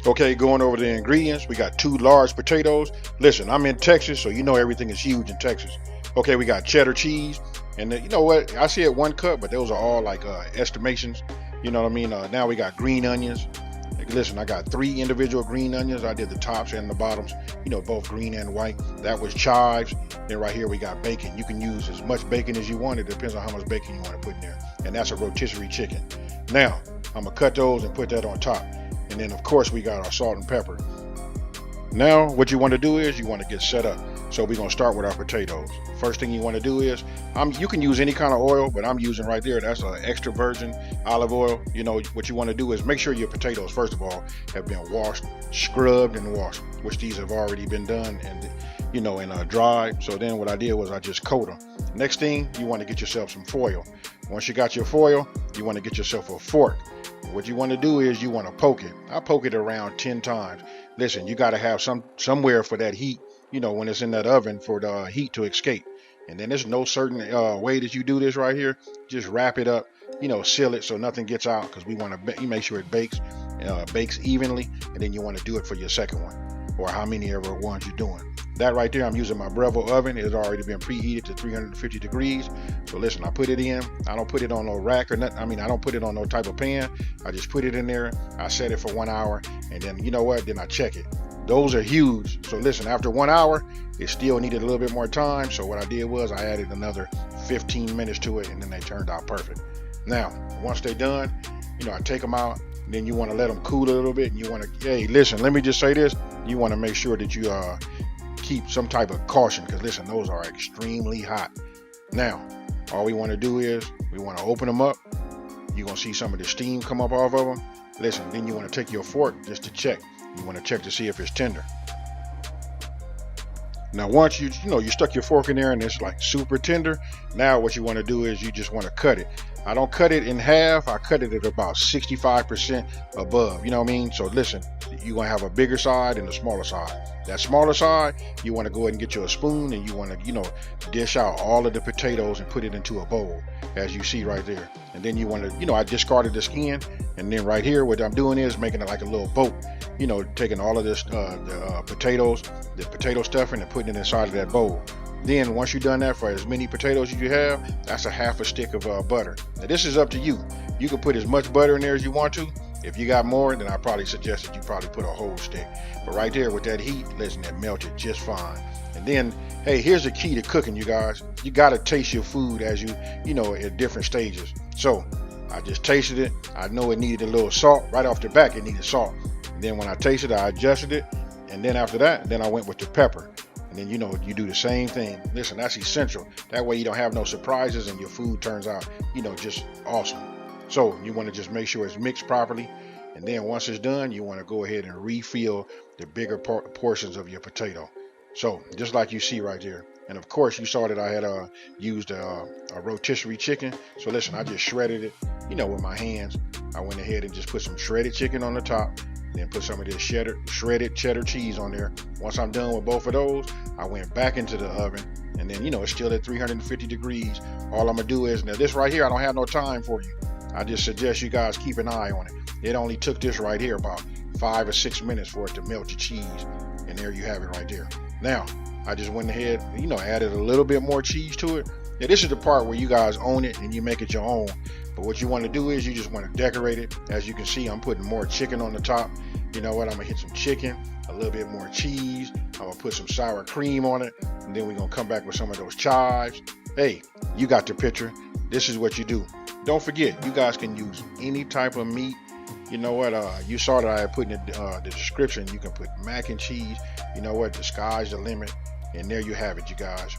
Okay, going over the ingredients, we got 2 large potatoes. Listen, I'm in Texas, so you know everything is huge in Texas. Okay, we got cheddar cheese, and you know what? I see it 1 cup, but those are all like estimations. You know what I mean? Now we got green onions. Like, listen, I got 3 individual green onions. I did the tops and the bottoms, you know, both green and white. That was chives. Then right here we got bacon. You can use as much bacon as you want. It depends on how much bacon you want to put in there. And that's a rotisserie chicken. Now, I'm gonna cut those and put that on top. And then of course we got our salt and pepper. Now what you want to do is you want to get set up. So we're gonna start with our potatoes. First thing you want to do is, you can use any kind of oil, but I'm using right there, that's an extra virgin olive oil. You know, what you want to do is make sure your potatoes, first of all, have been washed, scrubbed and washed, which these have already been done and, you know, and dried. So then what I did was I just coat them. Next thing, you want to get yourself some foil. Once you got your foil, you want to get yourself a fork. What you want to do is you want to poke it. I poke it around 10 times. Listen, you got to have somewhere for that heat, you know, when it's in that oven, for the heat to escape. And then there's no certain way that you do this right here. Just wrap it up, you know, seal it so nothing gets out, because we want to make sure it bakes evenly. And then you want to do it for your second one, or how many ever ones you're doing. That right there, I'm using my Breville oven. It has already been preheated to 350 degrees. So listen, I put it in. I don't put it on no rack or nothing. I mean, I don't put it on no type of pan. I just put it in there. I set it for 1 hour, and then you know what? Then I check it. Those are huge. So listen, after 1 hour, it still needed a little bit more time. So what I did was I added another 15 minutes to it, and then they turned out perfect. Now, once they're done, you know, I take them out. Then you want to let them cool a little bit, and you want to, hey, listen, let me just say this. You want to make sure that you keep some type of caution, because listen, those are extremely hot. Now, all we want to do is we want to open them up. You're going to see some of the steam come up off of them. Listen, then you want to take your fork just to check. You want to check to see if it's tender. Now, once you stuck your fork in there and it's like super tender, now what you want to do is you just want to cut it. I don't cut it in half. I cut it at about 65% above. You know what I mean? So listen, you're going to have a bigger side and a smaller side. That smaller side, you want to go ahead and get you a spoon, and you want to, dish out all of the potatoes and put it into a bowl, as you see right there. And then you want to, I discarded the skin, and then right here, what I'm doing is making it like a little boat. Taking all of this, the potatoes, the potato stuffing, and putting it inside of that bowl. Then once you've done that for as many potatoes as you have, that's a half a stick of butter. Now this is up to you. You can put as much butter in there as you want to. If you got more, then I probably suggest that you probably put a whole stick. But right there with that heat, listen, that melted just fine. And then, hey, here's the key to cooking, you guys. You got to taste your food as at different stages. So I just tasted it. I know it needed a little salt. Right off the back, it needed salt. And then when I tasted it, I adjusted it. And then after that, then I went with the pepper. And then, you do the same thing. Listen, that's essential. That way you don't have no surprises and your food turns out, just awesome. So you want to just make sure it's mixed properly. And then once it's done, you want to go ahead and refill the bigger portions of your potato. So just like you see right there. And of course, you saw that I had used a rotisserie chicken. So listen, I just shredded it, with my hands. I went ahead and just put some shredded chicken on the top. Then put some of this shredded cheddar cheese on there. Once I'm done with both of those, I went back into the oven. And then, it's still at 350 degrees. All I'm going to do is, now this right here, I don't have no time for you. I just suggest you guys keep an eye on it. It only took this right here about 5 or 6 minutes for it to melt your cheese. And there you have it right there. Now, I just went ahead, added a little bit more cheese to it. Now, this is the part where you guys own it and you make it your own. But what you want to do is you just want to decorate it. As you can see, I'm putting more chicken on the top. You know what? I'm going to hit some chicken, a little bit more cheese. I'm going to put some sour cream on it. And then we're going to come back with some of those chives. Hey, you got the picture. This is what you do. Don't forget, you guys can use any type of meat. You know what? You saw that I had put in the description. You can put mac and cheese. You know what? The sky's the limit. And there you have it, you guys.